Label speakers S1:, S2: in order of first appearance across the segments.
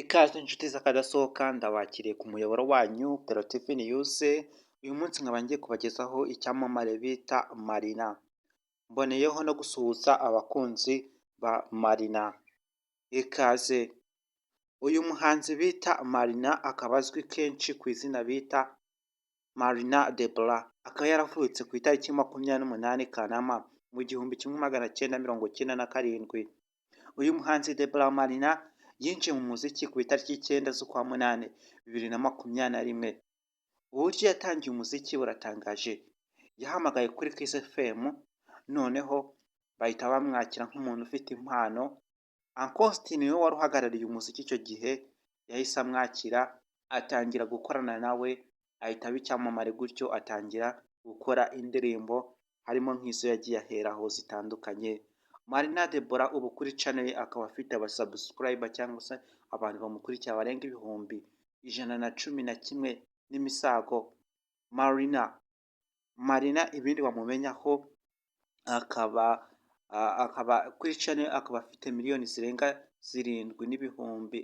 S1: Ikaze inshuti z'akadasohoka ndabakiriye ku muyoboro wanyu Pero TV News, uyu munsi nkaba ngiye kubagezaho icyamamare bita Marina, mboneyeho no gusuhuza abakunzi ba Marina. Ikaze. Uyu muhanzi bita Marina akaba azwi kenshi ku izina bita Marina Deborah, akaba yaravutse ku itariki 28 Kanama mu 1997. Uyu muhanzi Deborah Marina yinjiye mu muziki ku itariki 9 z'ukwa munani 2021. Uburyo yatangiye umuziki buratangaje. Yahamagaye kuri Kiss FM, noneho bahita bamwakira nk'umuntu ufite impano. Uncle Austin niwe wari uhagarariye umuziki icyo gihe, yahise amwakira atangira gukorana nawe, ahita aba icyamamare gutyo atangira gukora indirimbo harimo nk'izo yagiye aheraho zitandukanye. Marina Deborah ubu kuri channel akaba afite abasubscriber cyangwa se abantu bamukurikira barenga ibihumbi 111 n'imisago. Marina ibindi bamumenyaho akaba kuri channel akaba afite miliyoni zirenga 7 n'ibihumbi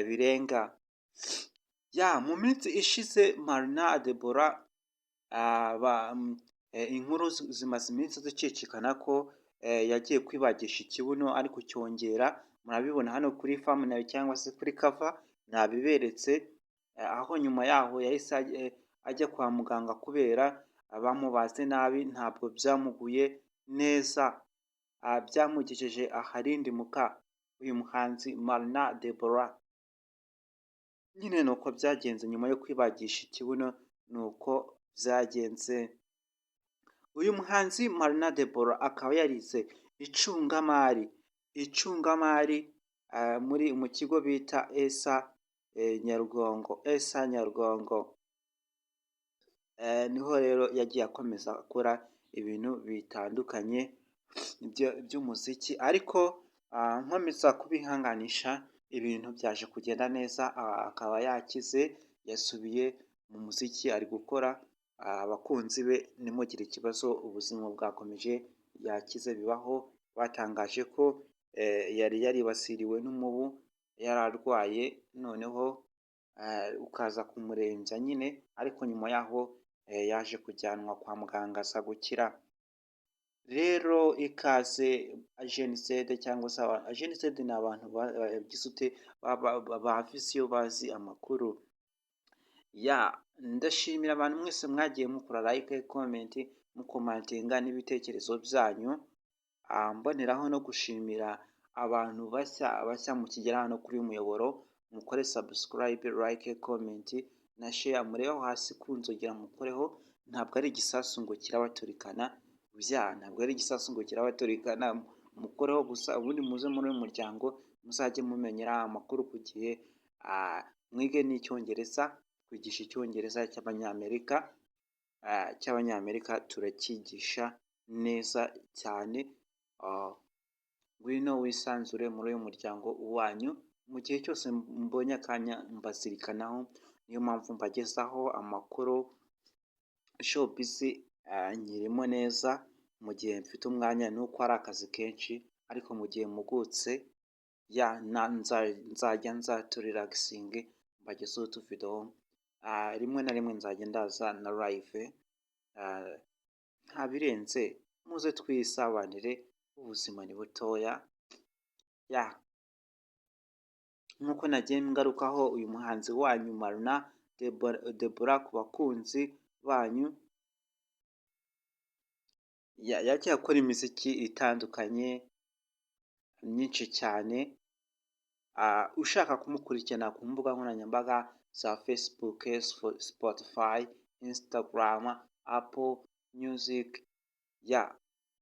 S1: birenga. Mu minsi ishize Marina Deborah inkuru zimaze iminsi zicicikana ko yagiye kwibagisha ikibuno ariko cyongera, murabibona hano kuri thumbnail cyangwa se kuri cover nabiberetse, aho nyuma yaho yahise ajya kwa muganga kubera bamubaze nabi, ntabwo byamuguye neza, byamugejeje aharindimuka. Uyu muhanzi Marina Deborah nyine nuko byagenze, nyuma yo kwibagisha ikibuno nuko byagenze. Uyu muhanzi Marina Deborah akaba yarize icungamari mu kigo bita ESA Nyarugongo. Niho rero yagiye akomeza akora ibintu bitandukanye by'umuziki, ariko nkomeza kubihanganisha, ibintu byaje kugenda neza, akaba yakize, yasubiye mu muziki ari gukora. Abakunzi be nimugire ikibazo, ubuzima bwakomeje, yakize bibaho. Batangaje ko yari yaribasiriwe n'umubu, yararwaye, noneho ukaza kumurembya nyine, ariko nyuma yaho yaje kujyanwa kwa muganga aza gukira. Rero ikaze Agenisede cyangwa se Agenisede ni abantu bagisute ba visiyo bazi amakuru. Ndashimira abantu mwese mwagiye mukora like, comment, mukomantinga n'ibitekerezo byanyu. Mboneraho no gushimira abantu bashya mukigera hano kuri uyu muyoboro, mukore subscribe, like, comment na share, mureho hasi ku nzogera mukoreho. Ntabwo ari igisasu ngo kirabaturikana, ntabwo ari igisasu ngo kirabaturikana, mukoreho gusa, ubundi muze muri uyu muryango muzajye mumenyera amakuru ku gihe. Mwige n'icyongereza, kwigisha icyongereza cy'abanyamerika turakigisha neza cyane. Ngwino wisanzure muri uyu muryango wanyu, mu gihe cyose mbonye akanya mbazirikanaho. Niyo mpamvu mbagezaho amakuru showbiz, nyirimo neza mu gihe mfite umwanya, nuko ari akazi kenshi, ariko mu gihe mpugutse nzajya nza turelaxing, mbagezeho utuvidewo. Rimwe na rimwe nzajya ndaza na live, nta birenze, muze twisabanire, ubuzima ni butoya. Nk'uko nagiye ngarukaho, uyu muhanzi wanyu Marina Deborah ku bakunzi banyu, yagiye akora imiziki itandukanye myinshi cyane. Ushaka kumukurikirana ku mbuga nkoranyambaga za Facebook, Spotify, Instagram, Apple Music,